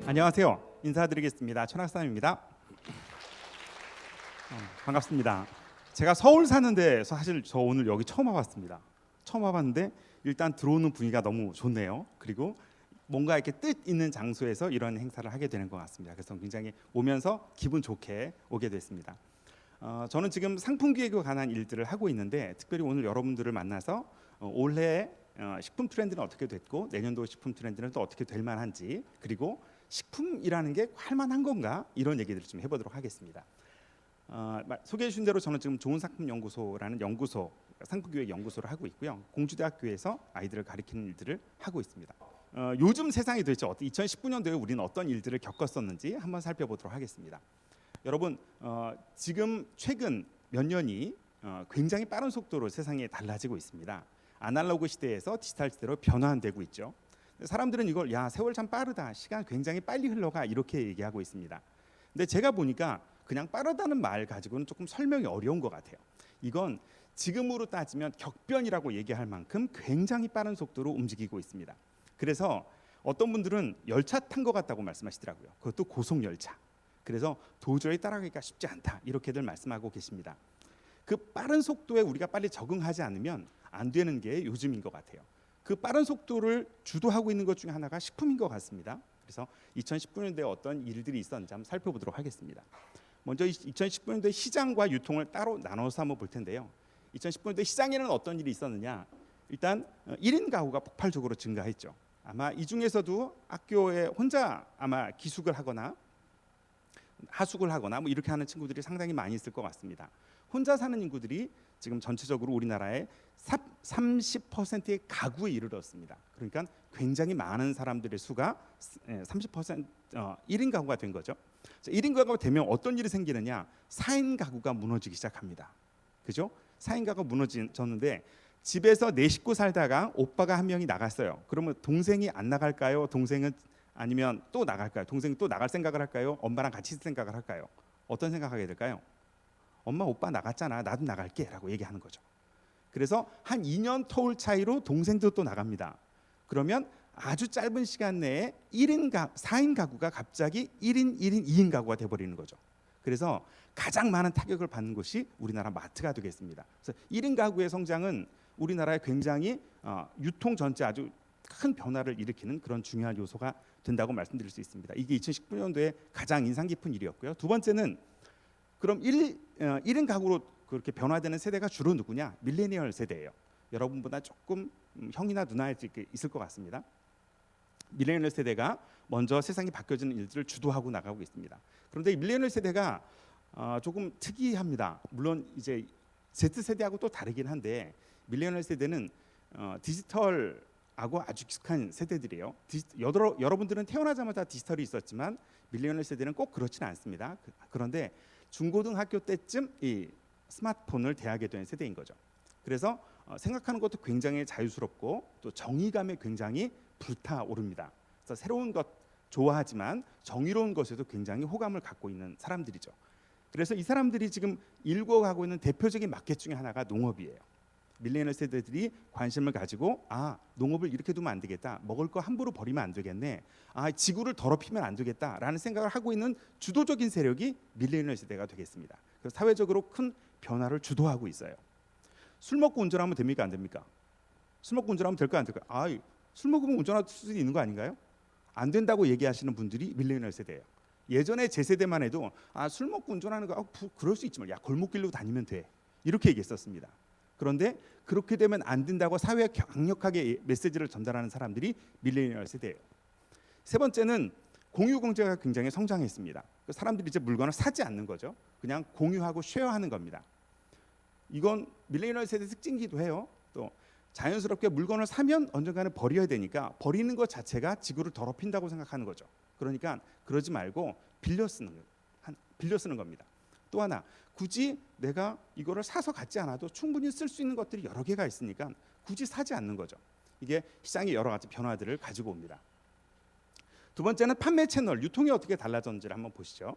안녕하세요. 인사드리겠습니다. 천학삼입니다. 반갑습니다. 제가 서울 사는데 사실 저 오늘 여기 처음 와봤습니다. 처음 와봤는데 일단 들어오는 분위기가 너무 좋네요. 그리고 뭔가 이렇게 뜻 있는 장소에서 이런 행사를 하게 되는 것 같습니다. 그래서 굉장히 오면서 기분 좋게 오게 됐습니다. 저는 지금 상품 기획에 관한 일들을 하고 있는데 특별히 오늘 여러분들을 만나서 올해 식품 트렌드는 어떻게 됐고 내년도 식품 트렌드는 또 어떻게 될 만한지, 그리고 식품이라는 게 할만한 건가, 이런 얘기들을 좀 해보도록 하겠습니다. 소개해 주신 대로 저는 지금 좋은 상품 연구소라는 연구소, 상품 기획 연구소를 하고 있고요. 공주대학교에서 아이들을 가르치는 일들을 하고 있습니다. 요즘 세상이 도대체 2019년도에 우리는 어떤 일들을 겪었었는지 한번 살펴보도록 하겠습니다. 여러분, 지금 최근 몇 년이 굉장히 빠른 속도로 세상이 달라지고 있습니다. 아날로그 시대에서 디지털 시대로 변화되고 있죠. 사람들은 이걸 세월 참 빠르다, 시간 굉장히 빨리 흘러가, 이렇게 얘기하고 있습니다. 근데 제가 보니까 그냥 빠르다는 말 가지고는 조금 설명이 어려운 것 같아요. 이건 지금으로 따지면 격변이라고 얘기할 만큼 굉장히 빠른 속도로 움직이고 있습니다. 그래서 어떤 분들은 열차 탄 것 같다고 말씀하시더라고요. 그것도 고속열차. 그래서 도저히 따라가기가 쉽지 않다, 이렇게들 말씀하고 계십니다. 그 빠른 속도에 우리가 빨리 적응하지 않으면 안 되는 게 요즘인 것 같아요. 그 빠른 속도를 주도하고 있는 것 중에 하나가 식품인 것 같습니다. 그래서 2019년도에 어떤 일들이 있었는지 한번 살펴보도록 하겠습니다. 먼저 2019년도에 시장과 유통을 따로 나눠서 한번 볼 텐데요. 2019년도에 시장에는 어떤 일이 있었느냐? 일단 1인 가구가 폭발적으로 증가했죠. 아마 이 중에서도 학교에 혼자 아마 기숙을 하거나 하숙을 하거나 뭐 이렇게 하는 친구들이 상당히 많이 있을 것 같습니다. 혼자 사는 인구들이 지금 전체적으로 우리나라의 30%의 가구에 이르렀습니다. 그러니까 굉장히 많은 사람들의 수가 30% 1인 가구가 된 거죠. 1인 가구가 되면 어떤 일이 생기느냐? 4인 가구가 무너지기 시작합니다. 그죠? 4인 가구가 무너졌는데 집에서 4식구 살다가 오빠가 한 명이 나갔어요. 그러면 동생이 안 나갈까요? 동생은 아니면 또 나갈까요? 동생이 또 나갈 생각을 할까요? 엄마랑 같이 있을 생각을 할까요? 어떤 생각하게 될까요? 엄마 오빠 나갔잖아, 나도 나갈게 라고 얘기하는 거죠. 그래서 한 2년 터울 차이로 동생도 또 나갑니다. 그러면 아주 짧은 시간 내에 4인 가구가 갑자기 1인, 1인, 2인 가구가 돼버리는 거죠. 그래서 가장 많은 타격을 받는 곳이 우리나라 마트가 되겠습니다. 그래서 1인 가구의 성장은 우리나라에 굉장히 유통 전체 아주 큰 변화를 일으키는 그런 중요한 요소가 된다고 말씀드릴 수 있습니다. 이게 2019년도에 가장 인상 깊은 일이었고요. 두 번째는 그럼 1인 가구로 그렇게 변화되는 세대가 주로 누구냐? 밀레니얼 세대예요. 여러분보다 조금 형이나 누나일 수 있을 것 같습니다. 밀레니얼 세대가 먼저 세상이 바뀌어지는 일들을 주도하고 나가고 있습니다. 그런데 밀레니얼 세대가 조금 특이합니다. 물론 이제 Z세대하고 또 다르긴 한데 밀레니얼 세대는 디지털하고 아주 익숙한 세대들이에요. 여러분들은 태어나자마자 디지털이 있었지만 밀레니얼 세대는 꼭 그렇지는 않습니다. 그런데 중고등학교 때쯤 이 스마트폰을 대하게 된 세대인 거죠. 그래서 생각하는 것도 굉장히 자유스럽고 또 정의감에 굉장히 불타오릅니다. 그래서 새로운 것 좋아하지만 정의로운 것에도 굉장히 호감을 갖고 있는 사람들이죠. 그래서 이 사람들이 지금 일궈가고 있는 대표적인 마켓 중에 하나가 농업이에요. 밀레니얼 세대들이 관심을 가지고 농업을 이렇게 두면 안 되겠다, 먹을 거 함부로 버리면 안 되겠네, 지구를 더럽히면 안 되겠다라는 생각을 하고 있는 주도적인 세력이 밀레니얼 세대가 되겠습니다. 그래서 사회적으로 큰 변화를 주도하고 있어요. 술 먹고 운전하면 됩니까, 안 됩니까? 술 먹고 운전하면 될까요, 안 될까요? 술 먹으면 운전할 수 있는 거 아닌가요? 안 된다고 얘기하시는 분들이 밀레니얼 세대예요. 예전에 제 세대만 해도 술 먹고 운전하는 거 그럴 수 있지만 골목길로 다니면 돼, 이렇게 얘기했었습니다. 그런데 그렇게 되면 안 된다고 사회에 강력하게 메시지를 전달하는 사람들이 밀레니얼 세대예요. 세 번째는 공유 경제가 굉장히 성장했습니다. 사람들이 이제 물건을 사지 않는 거죠. 그냥 공유하고 쉐어하는 겁니다. 이건 밀레니얼 세대 특징이기도 해요. 또 자연스럽게 물건을 사면 언젠가는 버려야 되니까 버리는 것 자체가 지구를 더럽힌다고 생각하는 거죠. 그러니까 그러지 말고 빌려 쓰는 겁니다. 또 하나, 굳이 내가 이거를 사서 갖지 않아도 충분히 쓸 수 있는 것들이 여러 개가 있으니까 굳이 사지 않는 거죠. 이게 시장의 여러 가지 변화들을 가지고 옵니다. 두 번째는 판매 채널, 유통이 어떻게 달라졌는지를 한번 보시죠.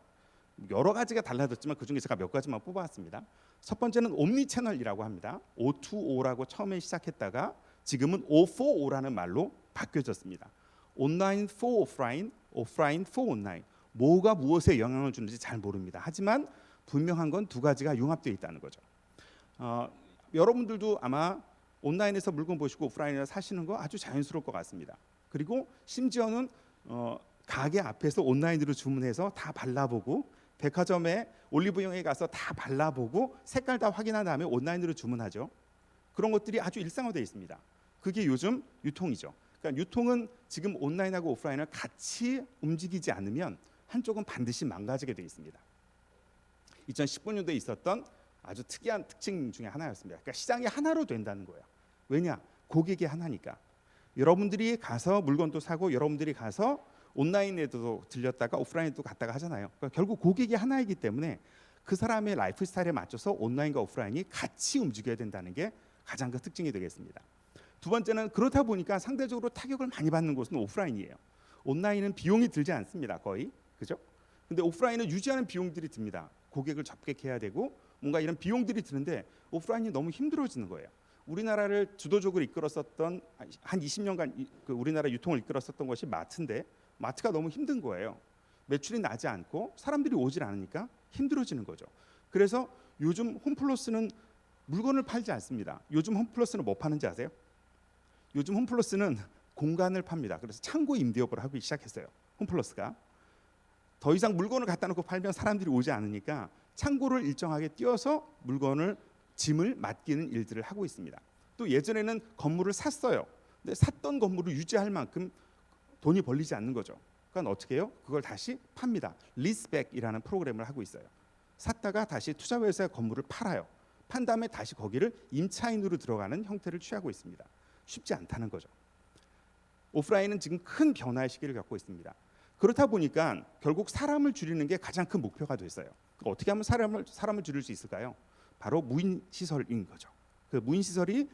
여러 가지가 달라졌지만 그중에 제가 몇 가지만 뽑아왔습니다. 첫 번째는 옴니 채널이라고 합니다. O2O라고 처음에 시작했다가 지금은 O4O라는 말로 바뀌어졌습니다. 온라인 for 오프라인, 오프라인 for 온라인. 뭐가 무엇에 영향을 주는지 잘 모릅니다. 하지만 분명한 건 두 가지가 융합되어 있다는 거죠. 여러분들도 아마 온라인에서 물건 보시고 오프라인에서 사시는 거 아주 자연스러울 것 같습니다. 그리고 심지어는 가게 앞에서 온라인으로 주문해서 다 발라보고 백화점에 올리브영에 가서 다 발라보고 색깔 다 확인한 다음에 온라인으로 주문하죠. 그런 것들이 아주 일상화되어 있습니다. 그게 요즘 유통이죠. 그러니까 유통은 지금 온라인하고 오프라인을 같이 움직이지 않으면 한쪽은 반드시 망가지게 되어 있습니다. 2019년도에 있었던 아주 특이한 특징 중에 하나였습니다. 그러니까 시장이 하나로 된다는 거예요. 왜냐? 고객이 하나니까. 여러분들이 가서 물건도 사고 여러분들이 가서 온라인에도 들렸다가 오프라인에도 갔다가 하잖아요. 그러니까 결국 고객이 하나이기 때문에 그 사람의 라이프 스타일에 맞춰서 온라인과 오프라인이 같이 움직여야 된다는 게 가장 큰 특징이 되겠습니다. 두 번째는 그렇다 보니까 상대적으로 타격을 많이 받는 곳은 오프라인이에요. 온라인은 비용이 들지 않습니다. 거의. 그죠? 근데 오프라인은 유지하는 비용들이 듭니다. 고객을 접객해야 되고 뭔가 이런 비용들이 드는데 오프라인이 너무 힘들어지는 거예요. 우리나라를 주도적으로 이끌었었던 한 20년간 그 우리나라 유통을 이끌었었던 것이 마트인데 마트가 너무 힘든 거예요. 매출이 나지 않고 사람들이 오질 않으니까 힘들어지는 거죠. 그래서 요즘 홈플러스는 물건을 팔지 않습니다. 요즘 홈플러스는 뭐 파는지 아세요? 요즘 홈플러스는 공간을 팝니다. 그래서 창고 임대업을 하기 시작했어요. 홈플러스가 더 이상 물건을 갖다 놓고 팔면 사람들이 오지 않으니까 창고를 일정하게 띄워서 물건을 짐을 맡기는 일들을 하고 있습니다. 또 예전에는 건물을 샀어요. 근데 샀던 건물을 유지할 만큼 돈이 벌리지 않는 거죠. 그러니까 어떻게 해요? 그걸 다시 팝니다. 리스백이라는 프로그램을 하고 있어요. 샀다가 다시 투자회사에 건물을 팔아요. 판 다음에 다시 거기를 임차인으로 들어가는 형태를 취하고 있습니다. 쉽지 않다는 거죠. 오프라인은 지금 큰 변화의 시기를 겪고 있습니다. 그렇다 보니까 결국 사람을 줄이는 게 가장 큰 목표가 됐어요. 어떻게 하면 사람을 줄일 수 있을까요? 바로 무인 시설인 거죠. 그 무인 시설이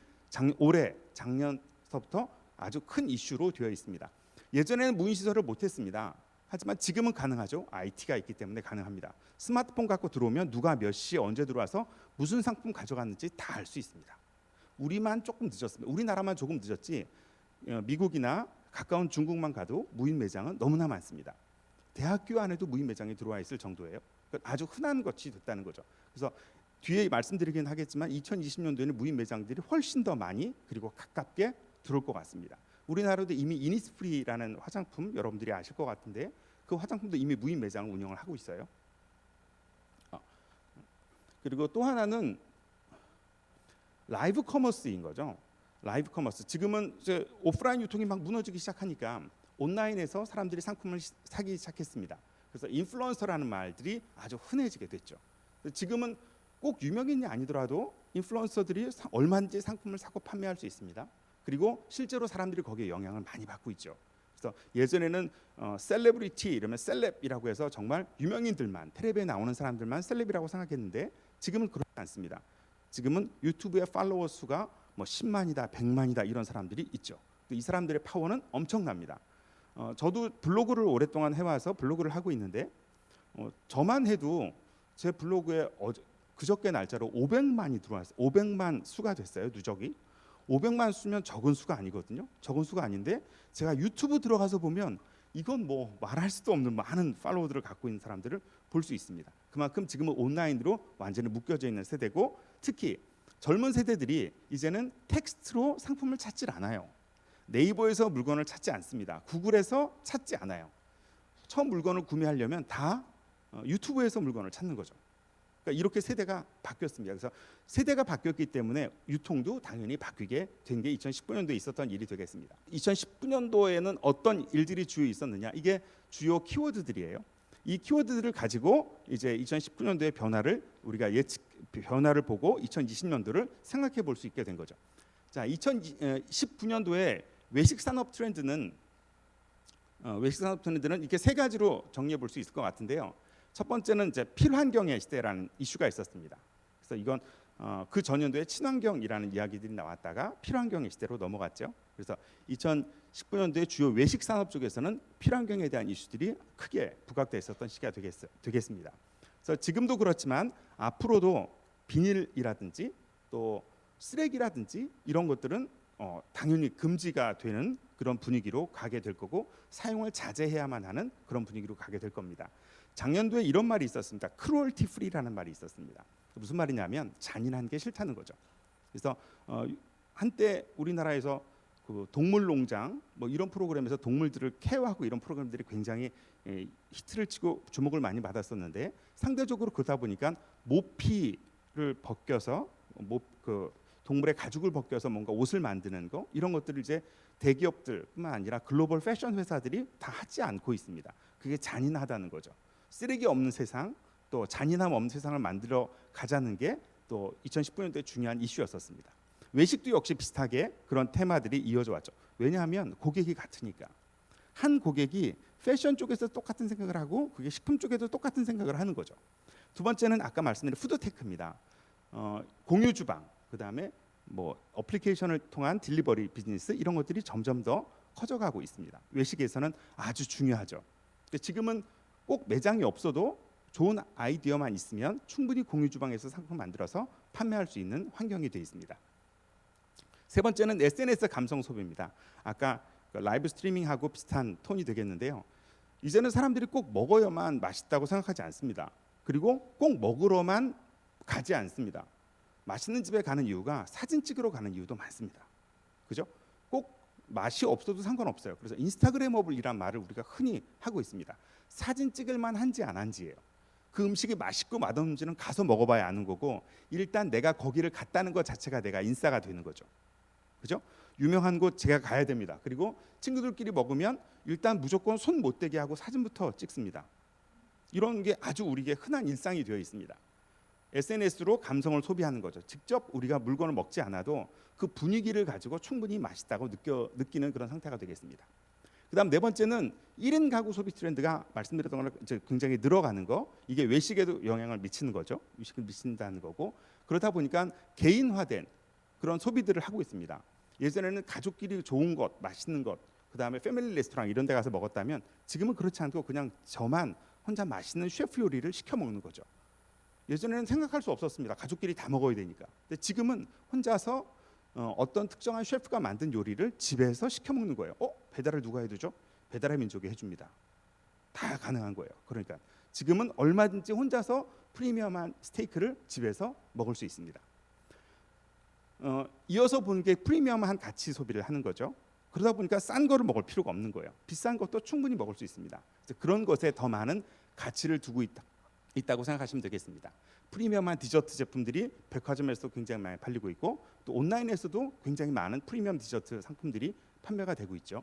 올해 작년서부터 아주 큰 이슈로 되어 있습니다. 예전에는 무인 시설을 못했습니다. 하지만 지금은 가능하죠. IT가 있기 때문에 가능합니다. 스마트폰 갖고 들어오면 누가 몇 시에 언제 들어와서 무슨 상품 가져갔는지 다 알 수 있습니다. 우리만 조금 늦었습니다. 우리나라만 조금 늦었지 미국이나 가까운 중국만 가도 무인 매장은 너무나 많습니다. 대학교 안에도 무인 매장이 들어와 있을 정도예요. 아주 흔한 것이 됐다는 거죠. 그래서 뒤에 말씀드리긴 하겠지만 2020년도에는 무인 매장들이 훨씬 더 많이 그리고 가깝게 들어올 것 같습니다. 우리나라도 이미 이니스프리라는 화장품 여러분들이 아실 것 같은데 그 화장품도 이미 무인 매장을 운영을 하고 있어요. 그리고 또 하나는 라이브 커머스인 거죠. 라이브 커머스. 지금은 이제 오프라인 유통이 막 무너지기 시작하니까 온라인에서 사람들이 상품을 사기 시작했습니다. 그래서 인플루언서라는 말들이 아주 흔해지게 됐죠. 지금은 꼭 유명인이 아니더라도 인플루언서들이 얼마든지 상품을 사고 판매할 수 있습니다. 그리고 실제로 사람들이 거기에 영향을 많이 받고 있죠. 그래서 예전에는 셀레브리티 이러면 셀렙이라고 해서 정말 유명인들만 텔레비에 나오는 사람들만 셀렙이라고 생각했는데 지금은 그렇지 않습니다. 지금은 유튜브의 팔로워 수가 뭐 10만이다, 100만이다 이런 사람들이 있죠. 이 사람들의 파워는 엄청납니다. 저도 블로그를 오랫동안 해와서 블로그를 하고 있는데 저만 해도 제 블로그에 그저께 날짜로 500만이 들어왔어요. 500만 수가 됐어요. 누적이. 500만 수면 적은 수가 아니거든요. 적은 수가 아닌데 제가 유튜브 들어가서 보면 이건 뭐 말할 수도 없는 많은 팔로워들을 갖고 있는 사람들을 볼 수 있습니다. 그만큼 지금은 온라인으로 완전히 묶여져 있는 세대고 특히 젊은 세대들이 이제는 텍스트로 상품을 찾질 않아요. 네이버에서 물건을 찾지 않습니다. 구글에서 찾지 않아요. 처음 물건을 구매하려면 다 유튜브에서 물건을 찾는 거죠. 그러니까 이렇게 세대가 바뀌었습니다. 그래서 세대가 바뀌었기 때문에 유통도 당연히 바뀌게 된 게 2019년도에 있었던 일이 되겠습니다. 2019년도에는 어떤 일들이 주요 있었느냐? 이게 주요 키워드들이에요. 이 키워드들을 가지고 이제 2019년도의 변화를 우리가 변화를 보고 2020년도를 생각해 볼 수 있게 된 거죠. 자, 2019년도에 외식 산업 트렌드는 이렇게 세 가지로 정리해 볼 수 있을 것 같은데요. 첫 번째는 이제 필환경의 시대라는 이슈가 있었습니다. 그래서 이건 그 전년도에 친환경이라는 이야기들이 나왔다가 필환경의 시대로 넘어갔죠. 그래서 2019년도에 주요 외식 산업 쪽에서는 필환경에 대한 이슈들이 크게 부각돼 있었던 시기가 되겠습니다. 그래서 지금도 그렇지만 앞으로도 비닐이라든지 또 쓰레기라든지 이런 것들은 당연히 금지가 되는 그런 분위기로 가게 될 거고 사용을 자제해야만 하는 그런 분위기로 가게 될 겁니다. 작년도에 이런 말이 있었습니다. 크루얼티 프리라는 말이 있었습니다. 무슨 말이냐면 잔인한 게 싫다는 거죠. 그래서 한때 우리나라에서 그 동물농장 뭐 이런 프로그램에서 동물들을 케어하고 이런 프로그램들이 굉장히 히트를 치고 주목을 많이 받았었는데 상대적으로 그러다 보니까 모피를 벗겨서 그 동물의 가죽을 벗겨서 뭔가 옷을 만드는 거 이런 것들을 이제 대기업들뿐만 아니라 글로벌 패션 회사들이 다 하지 않고 있습니다. 그게 잔인하다는 거죠. 쓰레기 없는 세상 또 잔인함 없는 세상을 만들어 가자는 게 또 2019년도에 중요한 이슈였었습니다. 외식도 역시 비슷하게 그런 테마들이 이어져 왔죠. 왜냐하면 고객이 같으니까. 한 고객이 패션 쪽에서 똑같은 생각을 하고 그게 식품 쪽에도 똑같은 생각을 하는 거죠. 두 번째는 아까 말씀드린 푸드테크입니다. 공유 주방, 그다음에 뭐 어플리케이션을 통한 딜리버리 비즈니스 이런 것들이 점점 더 커져가고 있습니다. 외식에서는 아주 중요하죠. 지금은 꼭 매장이 없어도 좋은 아이디어만 있으면 충분히 공유 주방에서 상품 만들어서 판매할 수 있는 환경이 되어 있습니다. 세 번째는 SNS 감성 소비입니다. 아까 라이브 스트리밍하고 비슷한 톤이 되겠는데요. 이제는 사람들이 꼭 먹어야만 맛있다고 생각하지 않습니다. 그리고 꼭 먹으러만 가지 않습니다. 맛있는 집에 가는 이유가 사진 찍으러 가는 이유도 많습니다. 그죠? 꼭 맛이 없어도 상관없어요. 그래서 인스타그래머블이란 말을 우리가 흔히 하고 있습니다. 사진 찍을 만한지 안 한지예요. 그 음식이 맛있고 맛없는지는 가서 먹어봐야 아는 거고 일단 내가 거기를 갔다는 것 자체가 내가 인싸가 되는 거죠. 그죠? 유명한 곳 제가 가야 됩니다. 그리고 친구들끼리 먹으면 일단 무조건 손 못 대게 하고 사진부터 찍습니다. 이런 게 아주 우리에게 흔한 일상이 되어 있습니다. SNS로 감성을 소비하는 거죠. 직접 우리가 물건을 먹지 않아도 그 분위기를 가지고 충분히 맛있다고 느끼는 그런 상태가 되겠습니다. 그다음 네 번째는 1인 가구 소비 트렌드가 말씀드렸던 거랑 이제 굉장히 늘어가는 거. 이게 외식에도 영향을 미치는 거죠. 외식을 미친다는 거고. 그러다 보니까 개인화된 그런 소비들을 하고 있습니다. 예전에는 가족끼리 좋은 것, 맛있는 것, 그다음에 패밀리 레스토랑 이런 데 가서 먹었다면 지금은 그렇지 않고 그냥 저만 혼자 맛있는 셰프 요리를 시켜 먹는 거죠. 예전에는 생각할 수 없었습니다. 가족끼리 다 먹어야 되니까. 근데 지금은 혼자서 어떤 특정한 셰프가 만든 요리를 집에서 시켜 먹는 거예요. 배달을 누가 해주죠? 배달의 민족이 해줍니다. 다 가능한 거예요. 그러니까 지금은 얼마든지 혼자서 프리미엄한 스테이크를 집에서 먹을 수 있습니다. 이어서 보는 게 프리미엄한 가치 소비를 하는 거죠. 그러다 보니까 싼 거를 먹을 필요가 없는 거예요. 비싼 것도 충분히 먹을 수 있습니다. 그런 것에 더 많은 가치를 두고 있다고 생각하시면 되겠습니다. 프리미엄한 디저트 제품들이 백화점에서도 굉장히 많이 팔리고 있고 또 온라인에서도 굉장히 많은 프리미엄 디저트 상품들이 판매가 되고 있죠.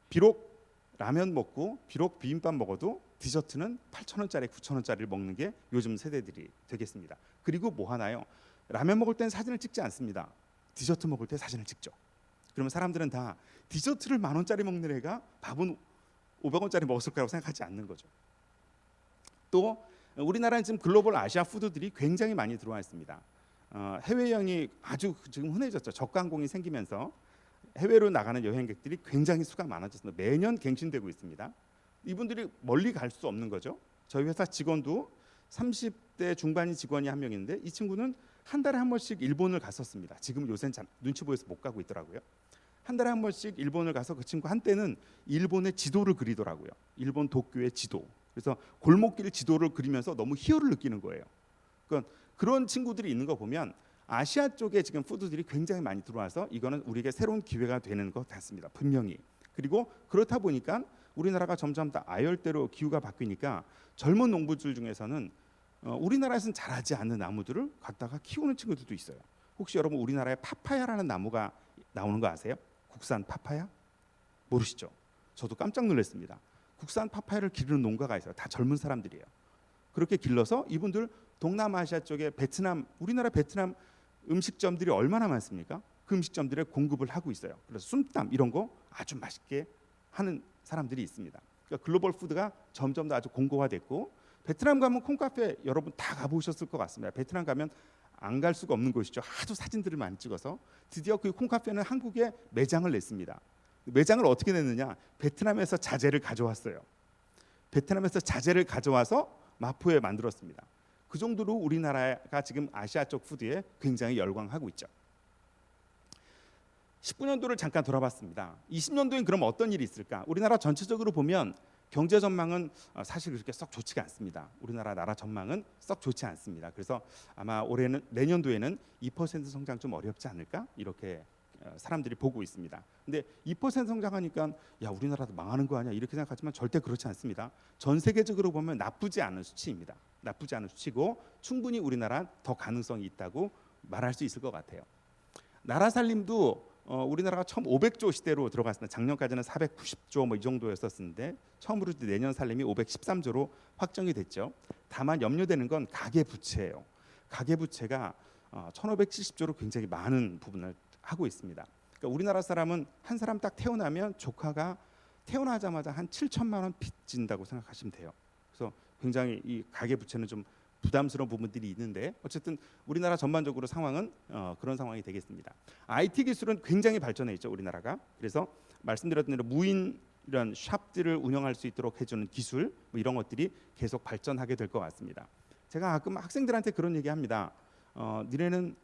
비록 라면 먹고 비록 비빔밥 먹어도 디저트는 8,000원짜리, 9,000원짜리를 먹는 게 요즘 세대들이 되겠습니다. 그리고 뭐 하나요? 라면 먹을 땐 사진을 찍지 않습니다. 디저트 먹을 때 사진을 찍죠. 그러면 사람들은 다 디저트를 10,000원짜리 먹는 애가 밥은 500원짜리 먹었을 거라고 생각하지 않는 거죠. 또 우리나라는 지금 글로벌 아시아 푸드들이 굉장히 많이 들어와 있습니다. 해외여행이 아주 지금 흔해졌죠. 저가항공이 생기면서 해외로 나가는 여행객들이 굉장히 수가 많아졌습니다. 매년 갱신되고 있습니다. 이분들이 멀리 갈 수 없는 거죠. 저희 회사 직원도 30대 중반인 직원이 한 명 있는데 이 친구는 한 달에 한 번씩 일본을 갔었습니다. 지금 요새는 눈치 보여서 못 가고 있더라고요. 한 달에 한 번씩 일본을 가서 그 친구 한때는 일본의 지도를 그리더라고요. 일본 도쿄의 지도. 그래서 골목길 지도를 그리면서 너무 희열을 느끼는 거예요. 그러니까 그런 친구들이 있는 거 보면 아시아 쪽에 지금 푸드들이 굉장히 많이 들어와서 이거는 우리에게 새로운 기회가 되는 것 같습니다. 분명히. 그리고 그렇다 보니까 우리나라가 점점 더 아열대로 기후가 바뀌니까 젊은 농부들 중에서는 우리나라에서는 자라지 않는 나무들을 갖다가 키우는 친구들도 있어요. 혹시 여러분 우리나라에 파파야라는 나무가 나오는 거 아세요? 국산 파파야? 모르시죠? 저도 깜짝 놀랐습니다. 국산 파파야를 기르는 농가가 있어요. 다 젊은 사람들이에요. 그렇게 길러서 이분들 동남아시아 쪽에 베트남, 우리나라 베트남 음식점들이 얼마나 많습니까? 그 음식점들에 공급을 하고 있어요. 그래서 쏨땀 이런 거 아주 맛있게 하는 사람들이 있습니다. 그러니까 글로벌 푸드가 점점 더 아주 공고화됐고 베트남 가면 콩카페 여러분 다 가보셨을 것 같습니다. 베트남 가면 안 갈 수가 없는 곳이죠. 하도 사진들을 많이 찍어서 드디어 그 콩카페는 한국에 매장을 냈습니다. 매장을 어떻게 냈느냐? 베트남에서 자재를 가져왔어요. 베트남에서 자재를 가져와서 마포에 만들었습니다. 그 정도로 우리나라가 지금 아시아 쪽 푸드에 굉장히 열광하고 있죠. 19년도를 잠깐 돌아봤습니다. 20년도엔 그럼 어떤 일이 있을까? 우리나라 전체적으로 보면 경제 전망은 사실 그렇게 썩 좋지가 않습니다. 우리나라 나라 전망은 썩 좋지 않습니다. 그래서 아마 올해는 내년도에는 2% 성장 좀 어렵지 않을까? 이렇게 사람들이 보고 있습니다. 근데 2% 성장하니까 야 우리나라도 망하는 거 아니야 이렇게 생각하지만 절대 그렇지 않습니다. 전 세계적으로 보면 나쁘지 않은 수치입니다. 나쁘지 않은 수치고 충분히 우리나라 더 가능성이 있다고 말할 수 있을 것 같아요. 나라 살림도 우리나라가 처음 500조 시대로 들어갔습니다. 작년까지는 490조 뭐 이 정도였었는데 처음으로 내년 살림이 513조로 확정이 됐죠. 다만 염려되는 건 가계 부채예요. 가계 부채가 1570조로 굉장히 많은 부분을 하고 있습니다. 그러니까 우리나라 사람은 한 사람 딱 태어나면 조카가 태어나자마자 한 7천만 원 빚진다고 생각하시면 돼요. 그래서 굉장히 이 가계 부채는 좀 부담스러운 부분들이 있는데 어쨌든 우리나라 전반적으로 상황은 그런 상황이 되겠습니다. IT 기술은 굉장히 발전해 있죠 우리나라가. 그래서 말씀드렸던 대로 무인 이런 샵들을 운영할 수 있도록 해주는 기술 뭐 이런 것들이 계속 발전하게 될 것 같습니다. 제가 가끔 학생들한테 그런 얘기합니다. 니네는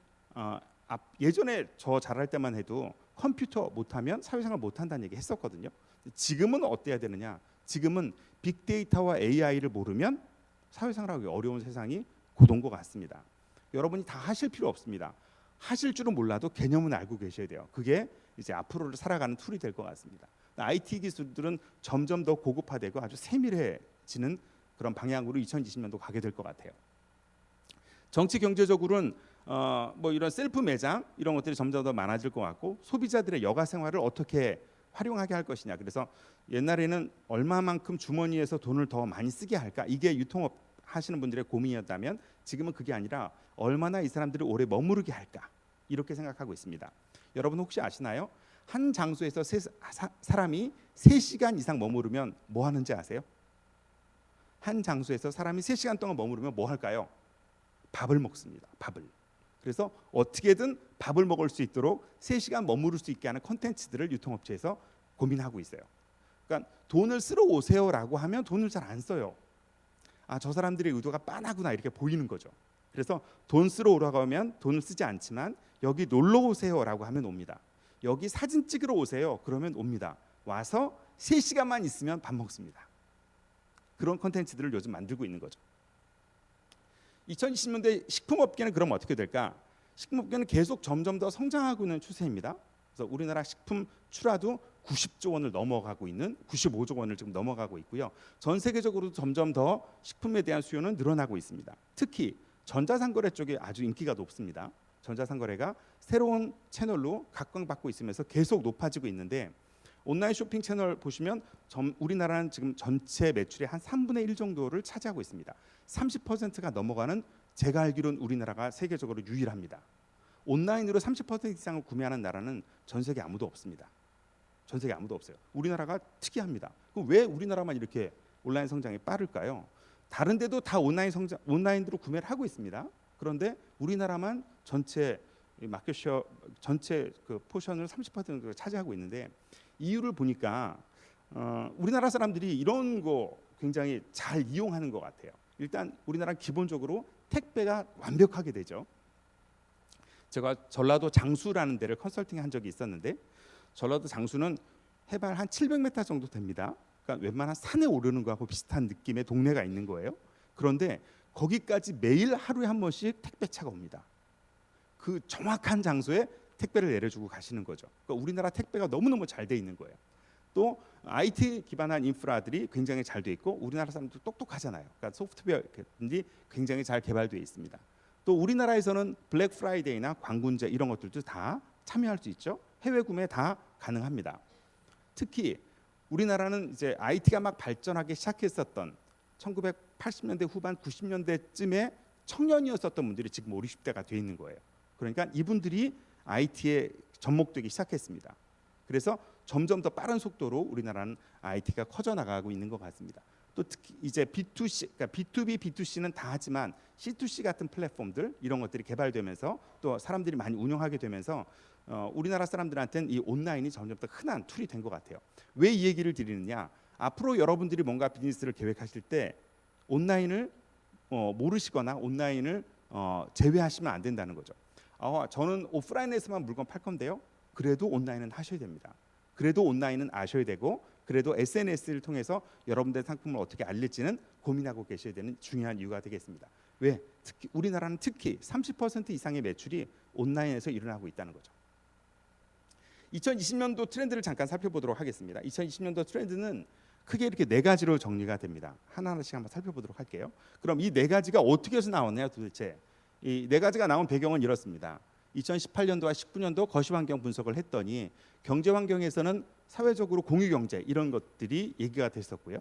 예전에 저 잘할 때만 해도 컴퓨터 못하면 사회생활 못한다는 얘기 했었거든요. 지금은 어때야 되느냐? 지금은 빅데이터와 AI를 모르면 사회생활하기 어려운 세상이 곧 온 것 같습니다. 여러분이 다 하실 필요 없습니다. 하실 줄은 몰라도 개념은 알고 계셔야 돼요. 그게 이제 앞으로를 살아가는 툴이 될 것 같습니다. IT 기술들은 점점 더 고급화되고 아주 세밀해지는 그런 방향으로 2020년도 가게 될 것 같아요. 정치 경제적으로는 뭐 이런 셀프 매장 이런 것들이 점점 더 많아질 것 같고 소비자들의 여가 생활을 어떻게 활용하게 할 것이냐. 그래서 옛날에는 얼마만큼 주머니에서 돈을 더 많이 쓰게 할까? 이게 유통업 하시는 분들의 고민이었다면 지금은 그게 아니라 얼마나 이 사람들을 오래 머무르게 할까? 이렇게 생각하고 있습니다. 여러분 혹시 아시나요? 한 장소에서 사람이 3시간 이상 머무르면 뭐 하는지 아세요? 한 장소에서 사람이 3시간 동안 머무르면 뭐 할까요? 밥을 먹습니다. 밥을. 그래서 어떻게든 밥을 먹을 수 있도록 3시간 머무를 수 있게 하는 콘텐츠들을 유통업체에서 고민하고 있어요. 그러니까 돈을 쓰러 오세요라고 하면 돈을 잘 안 써요. 저 사람들의 의도가 빤하구나 이렇게 보이는 거죠. 그래서 돈 쓰러 오라고 하면 돈을 쓰지 않지만 여기 놀러 오세요라고 하면 옵니다. 여기 사진 찍으러 오세요 그러면 옵니다. 와서 3시간만 있으면 밥 먹습니다. 그런 콘텐츠들을 요즘 만들고 있는 거죠. 2020년대 식품업계는 그럼 어떻게 될까? 식품업계는 계속 점점 더 성장하고 있는 추세입니다. 그래서 우리나라 식품 출하도 90조 원을 넘어가고 있는 95조 원을 지금 넘어가고 있고요. 전 세계적으로 점점 더 식품에 대한 수요는 늘어나고 있습니다. 특히 전자상거래 쪽에 아주 인기가 높습니다. 전자상거래가 새로운 채널로 각광받고 있으면서 계속 높아지고 있는데 온라인 쇼핑 채널 보시면 우리나라는 지금 전체 매출의 한 3분의 1 정도를 차지하고 있습니다. 30%가 넘어가는 제가 알기로는 우리나라가 세계적으로 유일합니다. 온라인으로 30% 이상을 구매하는 나라는 전 세계 아무도 없습니다. 전 세계 아무도 없어요. 우리나라가 특이합니다. 그럼 왜 우리나라만 이렇게 온라인 성장이 빠를까요? 다른 데도 다 온라인으로 구매를 하고 있습니다. 그런데 우리나라만 전체 마켓쉐어 전체 그 포션을 30%를 차지하고 있는데 이유를 보니까 우리나라 사람들이 이런 거 굉장히 잘 이용하는 것 같아요. 일단 우리나라는 기본적으로 택배가 완벽하게 되죠. 제가 전라도 장수라는 데를 컨설팅한 적이 있었는데 전라도 장수는 해발 한 700m 정도 됩니다. 그러니까 웬만한 산에 오르는 거하고 비슷한 느낌의 동네가 있는 거예요. 그런데 거기까지 매일 하루에 한 번씩 택배차가 옵니다. 그 정확한 장소에 택배를 내려주고 가시는 거죠. 그러니까 우리나라 택배가 너무너무 잘 돼 있는 거예요. 또 IT 기반한 인프라들이 굉장히 잘 돼 있고 우리나라 사람들 똑똑하잖아요. 그러니까 소프트웨어들이 굉장히 잘 개발되어 있습니다. 또 우리나라에서는 블랙 프라이데이나 광군제 이런 것들도 다 참여할 수 있죠. 해외 구매 다 가능합니다. 특히 우리나라는 이제 IT가 막 발전하기 시작했었던 1980년대 후반 90년대쯤에 청년이었었던 분들이 지금 5, 60대가 돼 있는 거예요. 그러니까 이분들이 IT에 접목되기 시작했습니다. 그래서 점점 더 빠른 속도로 우리나라는 IT가 커져 나가고 있는 것 같습니다. 또 특히 이제 B2C, 그러니까 B2B, B2C는 다 하지만 C2C 같은 플랫폼들 이런 것들이 개발되면서 또 사람들이 많이 운영하게 되면서 우리나라 사람들한테는 이 온라인이 점점 더 흔한 툴이 된 것 같아요. 왜 이 얘기를 드리느냐? 앞으로 여러분들이 뭔가 비즈니스를 계획하실 때 온라인을 모르시거나 온라인을 제외하시면 안 된다는 거죠. 저는 오프라인에서만 물건 팔 건데요. 그래도 온라인은 하셔야 됩니다. 그래도 온라인은 아셔야 되고, 그래도 SNS를 통해서 여러분들의 상품을 어떻게 알릴지는 고민하고 계셔야 되는 중요한 이유가 되겠습니다. 왜? 특히 우리나라는 특히 30% 이상의 매출이 온라인에서 일어나고 있다는 거죠. 2020년도 트렌드를 잠깐 살펴보도록 하겠습니다. 2020년도 트렌드는 크게 이렇게 네 가지로 정리가 됩니다. 하나하나씩 한번 살펴보도록 할게요. 그럼 이 네 가지가 어떻게 해서 나왔나요, 도대체? 이 네 가지가 나온 배경은 이렇습니다. 2018년도와 19년도 거시 환경 분석을 했더니 경제 환경에서는 사회적으로 공유 경제 이런 것들이 얘기가 됐었고요.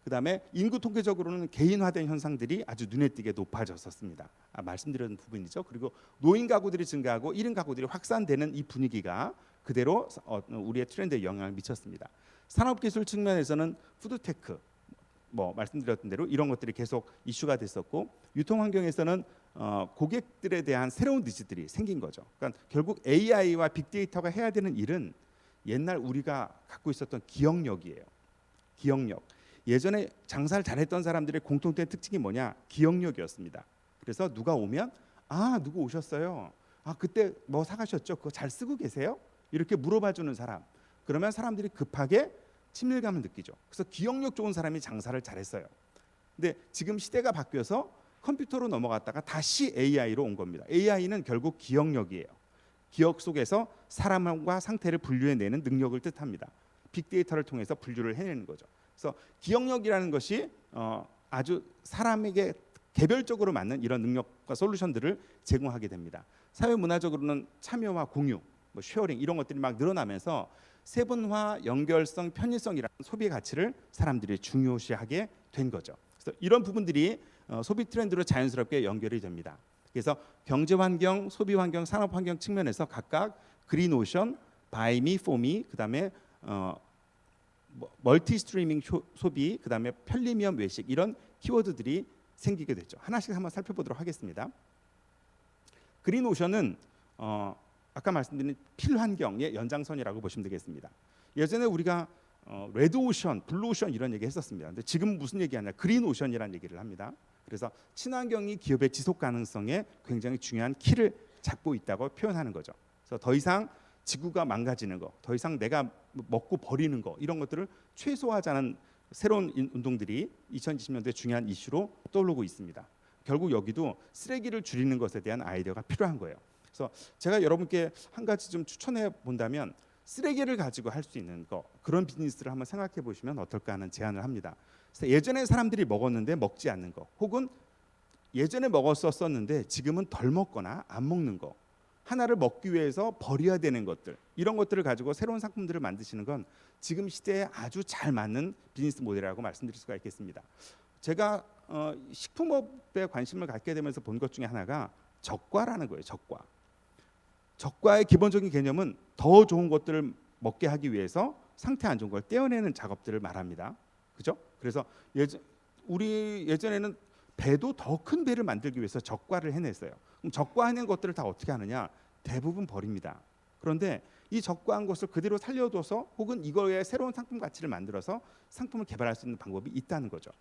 그다음에 인구 통계적으로는 개인화된 현상들이 아주 눈에 띄게 높아졌었습니다. 말씀드렸던 부분이죠. 그리고 노인 가구들이 증가하고 1인 가구들이 확산되는 이 분위기가 그대로 우리의 트렌드에 영향을 미쳤습니다. 산업기술 측면에서는 푸드테크, 말씀드렸던 대로 이런 것들이 계속 이슈가 됐었고, 유통 환경에서는 고객들에 대한 새로운 니즈들이 생긴 거죠. 그러니까 결국 AI와 빅데이터가 해야 되는 일은 옛날 우리가 갖고 있었던 기억력이에요. 기억력. 예전에 장사를 잘했던 사람들의 공통된 특징이 뭐냐? 기억력이었습니다. 그래서 누가 오면 누구 오셨어요? 그때 뭐 사가셨죠? 그거 잘 쓰고 계세요? 이렇게 물어봐주는 사람. 그러면 사람들이 급하게 친밀감을 느끼죠. 그래서 기억력 좋은 사람이 장사를 잘했어요. 근데 지금 시대가 바뀌어서 컴퓨터로 넘어갔다가 다시 AI로 온 겁니다. AI는 결국 기억력이에요. 기억 속에서 사람과 상태를 분류해내는 능력을 뜻합니다. 빅데이터를 통해서 분류를 해내는 거죠. 그래서 기억력이라는 것이 아주 사람에게 개별적으로 맞는 이런 능력과 솔루션들을 제공하게 됩니다. 사회 문화적으로는 참여와 공유, 쉐어링 이런 것들이 막 늘어나면서 세분화, 연결성, 편의성이라는 소비의 가치를 사람들이 중요시하게 된 거죠. 그래서 이런 부분들이 소비 트렌드로 자연스럽게 연결이 됩니다. 그래서 경제 환경, 소비 환경, 산업 환경 측면에서 각각 그린 오션, 바이 미, 포 미, 그다음에 멀티 스트리밍 소비, 그다음에 편리면 외식 이런 키워드들이 생기게 됐죠. 하나씩 한번 살펴보도록 하겠습니다. 그린 오션은 아까 말씀드린 필환경의 연장선이라고 보시면 되겠습니다. 예전에 우리가 레드 오션, 블루 오션 이런 얘기 했었습니다. 근데 지금 무슨 얘기하냐? 그린 오션이라는 얘기를 합니다. 그래서 친환경이 기업의 지속 가능성에 굉장히 중요한 키를 잡고 있다고 표현하는 거죠. 그래서 더 이상 지구가 망가지는 거, 더 이상 내가 먹고 버리는 거 이런 것들을 최소화하자는 새로운 운동들이 2020년도에 중요한 이슈로 떠오르고 있습니다. 결국 여기도 쓰레기를 줄이는 것에 대한 아이디어가 필요한 거예요. 그래서 제가 여러분께 한 가지 좀 추천해 본다면 쓰레기를 가지고 할 수 있는 거, 그런 비즈니스를 한번 생각해 보시면 어떨까 하는 제안을 합니다. 그래서 예전에 사람들이 먹었는데 먹지 않는 거, 혹은 예전에 먹었었는데 지금은 덜 먹거나 안 먹는 거, 하나를 먹기 위해서 버려야 되는 것들, 이런 것들을 가지고 새로운 상품들을 만드시는 건 지금 시대에 아주 잘 맞는 비즈니스 모델이라고 말씀드릴 수가 있겠습니다. 제가 식품업에 관심을 갖게 되면서 본 것 중에 하나가 적과라는 거예요. 적과의 기본적인 개념은 더 좋은 것들을 먹게 하기 위해서 상태 안 좋은 걸 떼어내는 작업들을 말합니다. 그죠? 그래서 우리 예전에는 배도 더 큰 배를 만들기 위해서 적과를 해냈어요. 그럼 적과해낸 것들을 다 어떻게 하느냐? 대부분 버립니다. 그런데 이 적과한 것을 그대로 살려둬서 혹은 이거에 새로운 상품 가치를 만들어서 상품을 개발할 수 있는 방법이 있다는 거죠.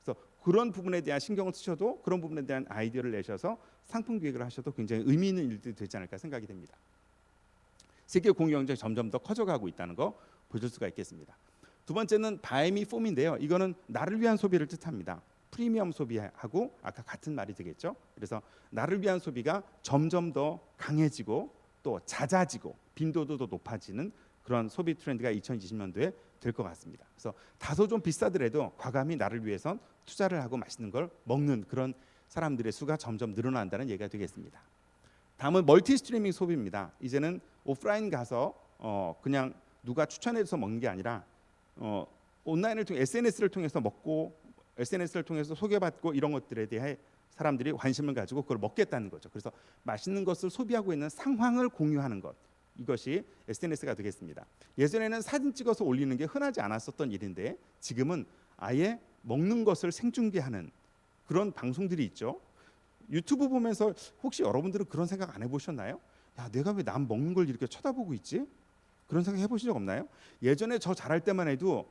그래서 그런 부분에 대한 신경을 쓰셔도, 그런 부분에 대한 아이디어를 내셔서 상품 기획을 하셔도 굉장히 의미 있는 일들이 되지 않을까 생각이 됩니다. 세계 공유 경쟁이 점점 더 커져가고 있다는 거 보실 수가 있겠습니다. 두 번째는 바이 미 폼인데요. 이거는 나를 위한 소비를 뜻합니다. 프리미엄 소비하고 아까 같은 말이 되겠죠. 그래서 나를 위한 소비가 점점 더 강해지고 또 잦아지고 빈도도 더 높아지는 그런 소비 트렌드가 2020년도에 될 것 같습니다. 그래서 다소 좀 비싸더라도 과감히 나를 위해선 투자를 하고 맛있는 걸 먹는 그런 사람들의 수가 점점 늘어난다는 얘기가 되겠습니다. 다음은 멀티 스트리밍 소비입니다. 이제는 오프라인 가서 그냥 누가 추천해서 먹는 게 아니라 온라인을 통해 SNS를 통해서 먹고 SNS를 통해서 소개받고 이런 것들에 대해 사람들이 관심을 가지고 그걸 먹겠다는 거죠. 그래서 맛있는 것을 소비하고 있는 상황을 공유하는 것, 이것이 SNS가 되겠습니다. 예전에는 사진 찍어서 올리는 게 흔하지 않았었던 일인데 지금은 아예 먹는 것을 생중계하는 그런 방송들이 있죠. 유튜브 보면서 혹시 여러분들은 그런 생각 안 해보셨나요? 야, 내가 왜 남 먹는 걸 이렇게 쳐다보고 있지? 그런 생각 해보신 적 없나요? 예전에 저 잘할 때만 해도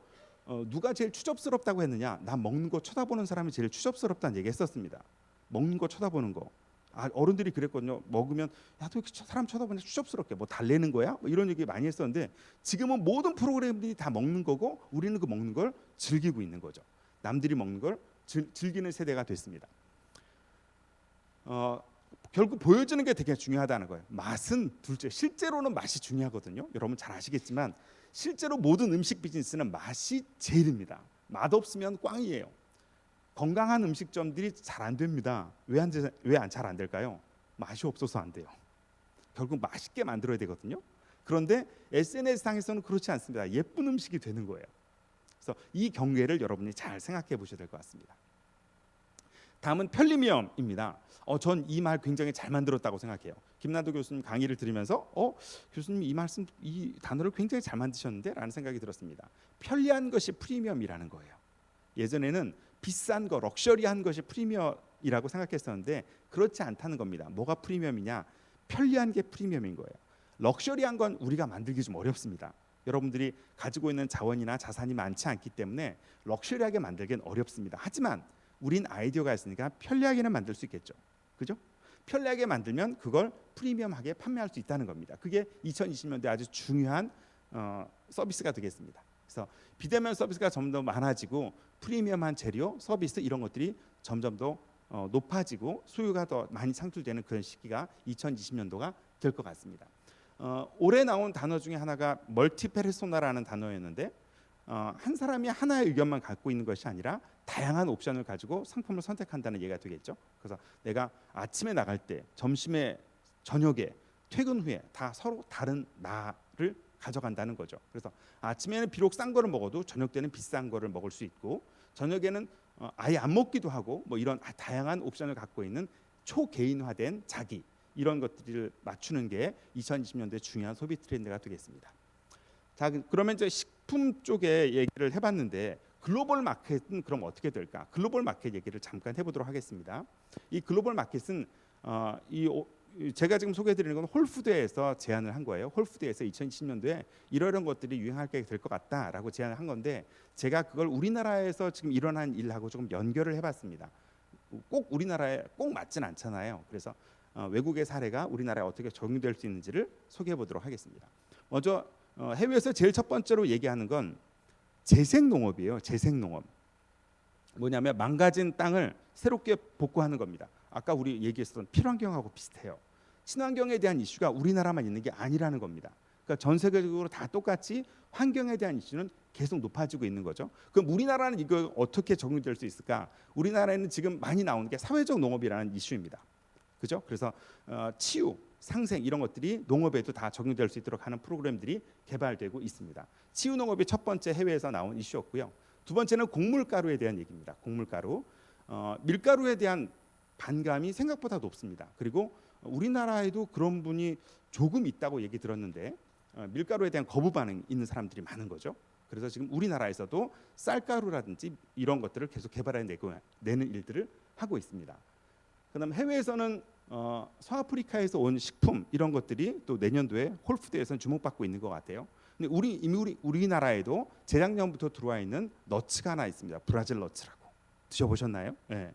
누가 제일 추접스럽다고 했느냐? 나 먹는 거 쳐다보는 사람이 제일 추접스럽다는 얘기 했었습니다. 먹는 거 쳐다보는 거. 어른들이 그랬거든요. 먹으면 야, 또 사람 쳐다보냐 추접스럽게 뭐 달래는 거야? 뭐 이런 얘기 많이 했었는데 지금은 모든 프로그램들이 다 먹는 거고 우리는 그 먹는 걸 즐기고 있는 거죠. 남들이 먹는 걸 즐기는 세대가 됐습니다. 결국 보여주는 게 되게 중요하다는 거예요. 맛은 둘째, 실제로는 맛이 중요하거든요. 여러분 잘 아시겠지만 실제로 모든 음식 비즈니스는 맛이 제일입니다. 맛 없으면 꽝이에요. 건강한 음식점들이 잘 안 됩니다. 왜 잘 안 될까요? 맛이 없어서 안 돼요. 결국 맛있게 만들어야 되거든요. 그런데 SNS상에서는 그렇지 않습니다. 예쁜 음식이 되는 거예요. 그래서 이 경계를 여러분이 잘 생각해 보셔야 될 것 같습니다. 다음은 편리함입니다. 전 이 말 굉장히 잘 만들었다고 생각해요. 김난도 교수님 강의를 들으면서 교수님이 이 단어를 굉장히 잘 만드셨는데 라는 생각이 들었습니다. 편리한 것이 프리미엄이라는 거예요. 예전에는 비싼 거, 럭셔리한 것이 프리미엄이라고 생각했었는데 그렇지 않다는 겁니다. 뭐가 프리미엄이냐? 편리한 게 프리미엄인 거예요. 럭셔리한 건 우리가 만들기 좀 어렵습니다. 여러분들이 가지고 있는 자원이나 자산이 많지 않기 때문에 럭셔리하게 만들기는 어렵습니다. 하지만 우린 아이디어가 있으니까 편리하게는 만들 수 있겠죠. 그죠? 편리하게 만들면 그걸 프리미엄하게 판매할 수 있다는 겁니다. 그게 2020년대 아주 중요한 서비스가 되겠습니다. 그래서 비대면 서비스가 점점 더 많아지고 프리미엄한 재료, 서비스 이런 것들이 점점 더 높아지고 수요가 더 많이 창출되는 그런 시기가 2020년도가 될 것 같습니다. 올해 나온 단어 중에 하나가 멀티페르소나라는 단어였는데 한 사람이 하나의 의견만 갖고 있는 것이 아니라 다양한 옵션을 가지고 상품을 선택한다는 얘기가 되겠죠. 그래서 내가 아침에 나갈 때, 점심에, 저녁에, 퇴근 후에 다 서로 다른 나를 가져간다는 거죠. 그래서 아침에는 비록 싼 거를 먹어도 저녁 때는 비싼 거를 먹을 수 있고 저녁에는 아예 안 먹기도 하고 뭐 이런 다양한 옵션을 갖고 있는 초개인화된 자기 이런 것들을 맞추는 게 2020년도에 중요한 소비 트렌드가 되겠습니다. 자, 그러면 이제 식품 쪽에 얘기를 해봤는데 글로벌 마켓은 그럼 어떻게 될까? 글로벌 마켓 얘기를 잠깐 해보도록 하겠습니다. 이 글로벌 마켓은 제가 지금 소개해드리는 건 홀푸드에서 제안을 한 거예요. 홀푸드에서 2020년도에 이런 것들이 유행하게 될 것 같다라고 제안을 한 건데 제가 그걸 우리나라에서 지금 일어난 일하고 조금 연결을 해봤습니다. 꼭 우리나라에 꼭 맞진 않잖아요. 그래서 외국의 사례가 우리나라에 어떻게 적용될 수 있는지를 소개해보도록 하겠습니다. 먼저 해외에서 제일 첫 번째로 얘기하는 건 재생농업이에요. 재생농업. 뭐냐면 망가진 땅을 새롭게 복구하는 겁니다. 아까 우리 얘기했던 필환경하고 비슷해요. 친환경에 대한 이슈가 우리나라만 있는 게 아니라는 겁니다. 그러니까 전 세계적으로 다 똑같이 환경에 대한 이슈는 계속 높아지고 있는 거죠. 그럼 우리나라는 이거 어떻게 적용될 수 있을까? 우리나라에는 지금 많이 나오는 게 사회적 농업이라는 이슈입니다. 그죠? 그래서 치유, 상생 이런 것들이 농업에도 다 적용될 수 있도록 하는 프로그램들이 개발되고 있습니다. 치유 농업이 첫 번째 해외에서 나온 이슈였고요. 두 번째는 곡물가루에 대한 얘기입니다. 곡물가루, 밀가루에 대한 반감이 생각보다 높습니다. 그리고 우리나라에도 그런 분이 조금 있다고 얘기 들었는데 밀가루에 대한 거부 반응이 있는 사람들이 많은 거죠. 그래서 지금 우리나라에서도 쌀가루라든지 이런 것들을 계속 개발해내는 일들을 하고 있습니다. 그다음 해외에서는 서아프리카에서 온 식품 이런 것들이 또 내년도에 홀푸드에서는 주목받고 있는 것 같아요. 근데 우리나라에도 재작년부터 들어와 있는 너츠가 하나 있습니다. 브라질 너츠라고 드셔보셨나요? 네.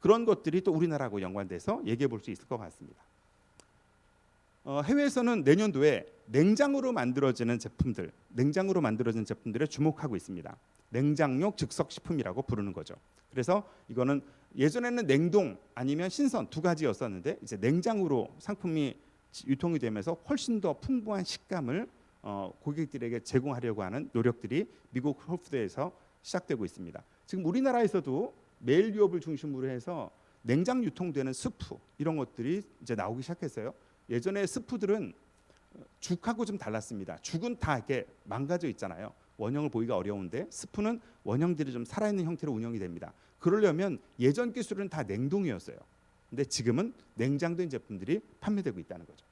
그런 것들이 또 우리나라하고 연관돼서 얘기해 볼 수 있을 것 같습니다. 해외에서는 내년도에 냉장으로 만들어지는 제품들에 주목하고 있습니다. 냉장용 즉석식품이라고 부르는 거죠. 그래서 이거는 예전에는 냉동 아니면 신선 두 가지였었는데 이제 냉장으로 상품이 유통이 되면서 훨씬 더 풍부한 식감을 고객들에게 제공하려고 하는 노력들이 미국 홀푸드에서 시작되고 있습니다. 지금 우리나라에서도 메일 유업을 중심으로 해서 냉장 유통되는 스프 이런 것들이 이제 나오기 시작했어요. 예전에 스프들은 죽하고 좀 달랐습니다. 죽은 다 이렇게 망가져 있잖아요. 원형을 보기가 어려운데 스프는 원형들이 좀 살아있는 형태로 운영이 됩니다. 그러려면 예전 기술은 다 냉동이었어요. 근데 지금은 냉장된 제품들이 판매되고 있다는 거죠.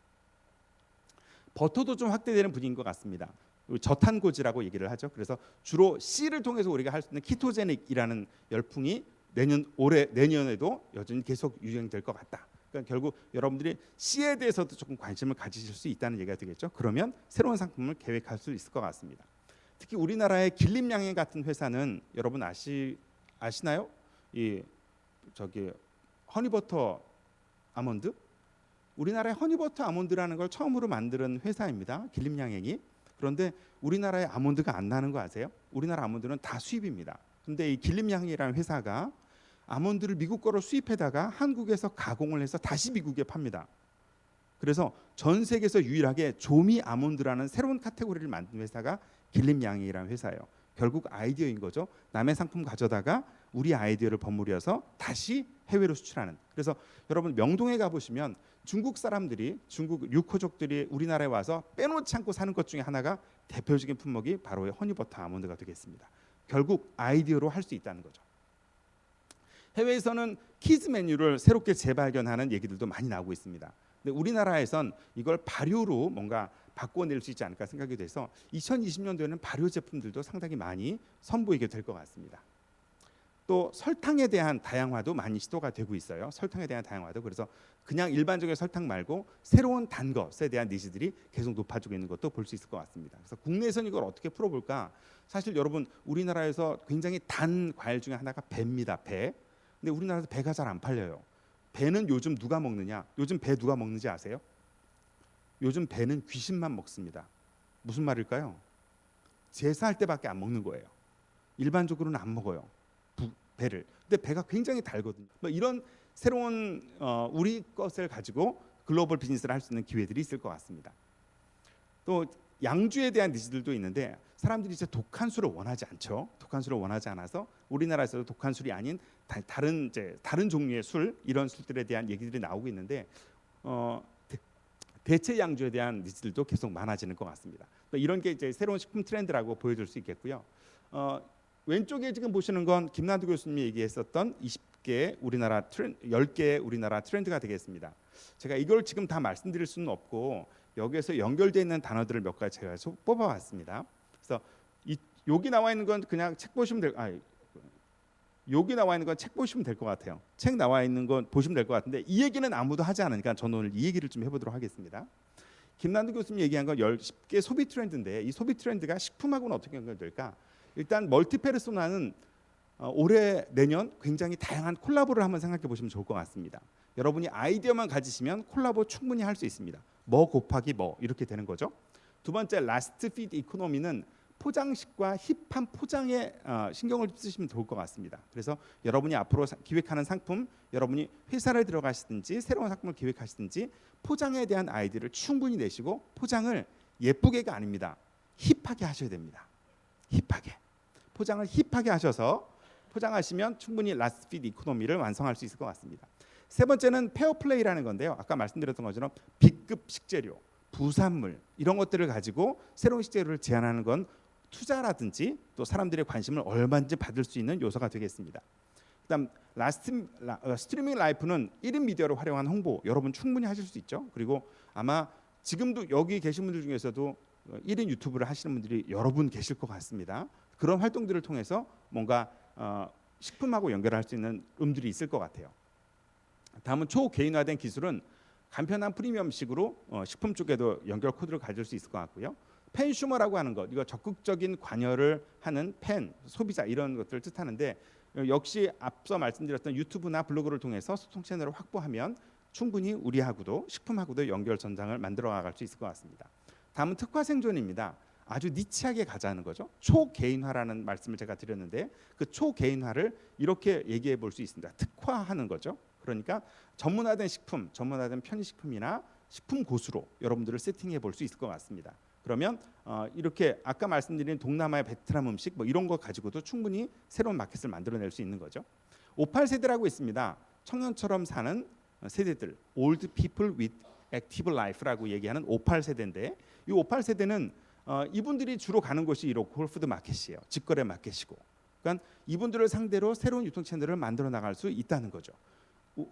버터도 좀 확대되는 분위기인 것 같습니다. 저탄고지라고 얘기를 하죠. 그래서 주로 C를 통해서 우리가 할 수 있는 키토제닉이라는 열풍이 내년에도 여전히 계속 유행될 것 같다. 그러니까 결국 여러분들이 C에 대해서도 조금 관심을 가지실 수 있다는 얘기가 되겠죠. 그러면 새로운 상품을 계획할 수 있을 것 같습니다. 특히 우리나라의 길림양행 같은 회사는 여러분 아시나요? 허니버터 아몬드. 우리나라의 허니버터 아몬드라는 걸 처음으로 만든 회사입니다. 길림양행이. 그런데 우리나라에 아몬드가 안 나는 거 아세요? 우리나라 아몬드는 다 수입입니다. 근데 이 길림양행이라는 회사가 아몬드를 미국 거로 수입해다가 한국에서 가공을 해서 다시 미국에 팝니다. 그래서 전 세계에서 유일하게 조미 아몬드라는 새로운 카테고리를 만든 회사가 길림양행이라는 회사예요. 결국 아이디어인 거죠. 남의 상품 가져다가 우리 아이디어를 버무려서 다시 해외로 수출하는. 그래서 여러분 명동에 가보시면 중국 사람들이, 중국 유코족들이 우리나라에 와서 빼놓지 않고 사는 것 중에 하나가 대표적인 품목이 바로 허니버터 아몬드가 되겠습니다. 결국 아이디어로 할 수 있다는 거죠. 해외에서는 키즈 메뉴를 새롭게 재발견하는 얘기들도 많이 나오고 있습니다. 근데 우리나라에선 이걸 발효로 뭔가 바꿔낼 수 있지 않을까 생각이 돼서 2020년도에는 발효 제품들도 상당히 많이 선보이게 될 것 같습니다. 또 설탕에 대한 다양화도 많이 시도가 되고 있어요. 설탕에 대한 다양화도. 그래서 그냥 일반적인 설탕 말고 새로운 단 것에 대한 니즈들이 계속 높아지고 있는 것도 볼 수 있을 것 같습니다. 그래서 국내에서는 이걸 어떻게 풀어볼까? 사실 여러분 우리나라에서 굉장히 단 과일 중에 하나가 배입니다. 배. 근데 우리나라에서 배가 잘 안 팔려요. 배는 요즘 누가 먹느냐? 요즘 배 누가 먹는지 아세요? 요즘 배는 귀신만 먹습니다. 무슨 말일까요? 제사할 때밖에 안 먹는 거예요. 일반적으로는 안 먹어요. 배를. 근데 배가 굉장히 달거든요. 뭐 이런 새로운 우리 것을 가지고 글로벌 비즈니스를 할 수 있는 기회들이 있을 것 같습니다. 또 양주에 대한 니즈들도 있는데 사람들이 이제 독한 술을 원하지 않죠. 독한 술을 원하지 않아서 우리나라에서도 독한 술이 아닌 다른 종류의 술, 이런 술들에 대한 얘기들이 나오고 있는데 대체 양주에 대한 니즈들도 계속 많아지는 것 같습니다. 이런 게 이제 새로운 식품 트렌드라고 보여줄 수 있겠고요. 왼쪽에 지금 보시는 건 김난두 교수님이 얘기했었던 10개의 우리나라 트렌드가 되겠습니다. 제가 이걸 지금 다 말씀드릴 수는 없고 여기에서 연결되어 있는 단어들을 몇 가지 제가 뽑아봤습니다. 그래서 여기 나와 있는 건 그냥 책 보시면 여기 나와 있는 건 책 보시면 될 것 같아요. 책 나와 있는 건 보시면 될 것 같은데 이 얘기는 아무도 하지 않으니까 저는 오늘 이 얘기를 좀 해보도록 하겠습니다. 김난두 교수님이 얘기한 건 10개 소비 트렌드인데 이 소비 트렌드가 식품하고는 어떻게 연결될까? 일단 멀티페르소나는 올해 내년 굉장히 다양한 콜라보를 한번 생각해 보시면 좋을 것 같습니다. 여러분이 아이디어만 가지시면 콜라보 충분히 할 수 있습니다. 뭐 곱하기 뭐 이렇게 되는 거죠. 두 번째 라스트 피드 이코노미는 포장식과 힙한 포장에 신경을 쓰시면 좋을 것 같습니다. 그래서 여러분이 앞으로 기획하는 상품, 여러분이 회사를 들어가시든지 새로운 상품을 기획하시든지 포장에 대한 아이디어를 충분히 내시고 포장을 예쁘게가 아닙니다. 힙하게 하셔야 됩니다. 힙하게. 포장을 힙하게 하셔서 포장하시면 충분히 라스트 피드 이코노미를 완성할 수 있을 것 같습니다. 세 번째는 페어플레이라는 건데요. 아까 말씀드렸던 것처럼 B급 식재료, 부산물 이런 것들을 가지고 새로운 식재료를 제안하는 건 투자라든지 또 사람들의 관심을 얼마든지 받을 수 있는 요소가 되겠습니다. 그다음 스트리밍 라이프는 1인 미디어를 활용한 홍보 여러분 충분히 하실 수 있죠. 그리고 아마 지금도 여기 계신 분들 중에서도 1인 유튜브를 하시는 분들이 여러 분 계실 것 같습니다. 그런 활동들을 통해서 뭔가 식품하고 연결할 수 있는 음들이 있을 것 같아요. 다음은 초개인화된 기술은 간편한 프리미엄식으로 식품 쪽에도 연결 코드를 가질 수 있을 것 같고요. 팬슈머라고 하는 것, 이거 적극적인 관여를 하는 팬, 소비자 이런 것들을 뜻하는데 역시 앞서 말씀드렸던 유튜브나 블로그를 통해서 소통 채널을 확보하면 충분히 우리하고도 식품하고도 연결 전장을 만들어 나갈 수 있을 것 같습니다. 다음은 특화 생존입니다. 아주 니치하게 가자는 거죠. 초개인화라는 말씀을 제가 드렸는데 그 초개인화를 이렇게 얘기해 볼 수 있습니다. 특화하는 거죠. 그러니까 전문화된 식품, 전문화된 편의식품이나 식품 고수로 여러분들을 세팅해 볼 수 있을 것 같습니다. 그러면 이렇게 아까 말씀드린 동남아의 베트남 음식 뭐 이런 거 가지고도 충분히 새로운 마켓을 만들어낼 수 있는 거죠. 58세대라고 있습니다. 청년처럼 사는 세대들, Old People with Active Life라고 얘기하는 58세대인데 이 58세대는 이분들이 주로 가는 곳이 로컬푸드 마켓이에요. 직거래 마켓이고. 그러니까 이분들을 상대로 새로운 유통 채널을 만들어 나갈 수 있다는 거죠.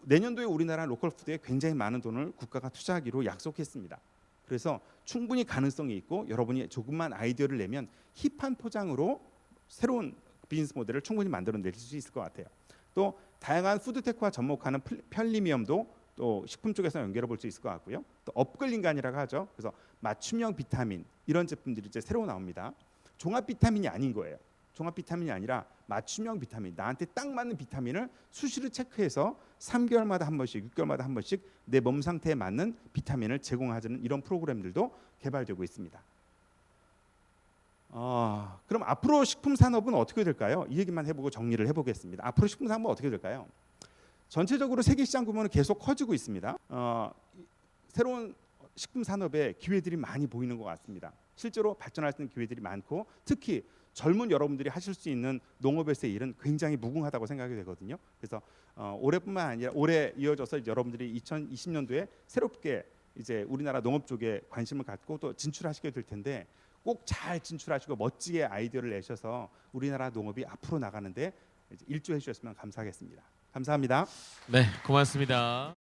내년도에 우리나라 로컬푸드에 굉장히 많은 돈을 국가가 투자하기로 약속했습니다. 그래서 충분히 가능성이 있고 여러분이 조금만 아이디어를 내면 힙한 포장으로 새로운 비즈니스 모델을 충분히 만들어낼 수 있을 것 같아요. 또 다양한 푸드테크와 접목하는 편리미엄도 또 식품 쪽에서 연결해 볼 수 있을 것 같고요. 또 업글린간이라고 하죠. 그래서 맞춤형 비타민 이런 제품들이 이제 새로 나옵니다. 종합 비타민이 아닌 거예요. 종합 비타민이 아니라 맞춤형 비타민, 나한테 딱 맞는 비타민을 수시로 체크해서 3개월마다 한 번씩, 6개월마다 한 번씩 내 몸 상태에 맞는 비타민을 제공하는 이런 프로그램들도 개발되고 있습니다. 그럼 앞으로 식품 산업은 어떻게 될까요? 이 얘기만 해보고 정리를 해보겠습니다. 앞으로 식품 산업은 어떻게 될까요? 전체적으로 세계 시장 규모는 계속 커지고 있습니다. 새로운 식품 산업에 기회들이 많이 보이는 것 같습니다. 실제로 발전할 수 있는 기회들이 많고 특히 젊은 여러분들이 하실 수 있는 농업에서의 일은 굉장히 무궁하다고 생각이 되거든요. 그래서 올해뿐만 아니라 올해 이어져서 여러분들이 2020년도에 새롭게 이제 우리나라 농업 쪽에 관심을 갖고 또 진출하시게 될 텐데 꼭 잘 진출하시고 멋지게 아이디어를 내셔서 우리나라 농업이 앞으로 나가는데 일조해 주셨으면 감사하겠습니다. 감사합니다. 네, 고맙습니다.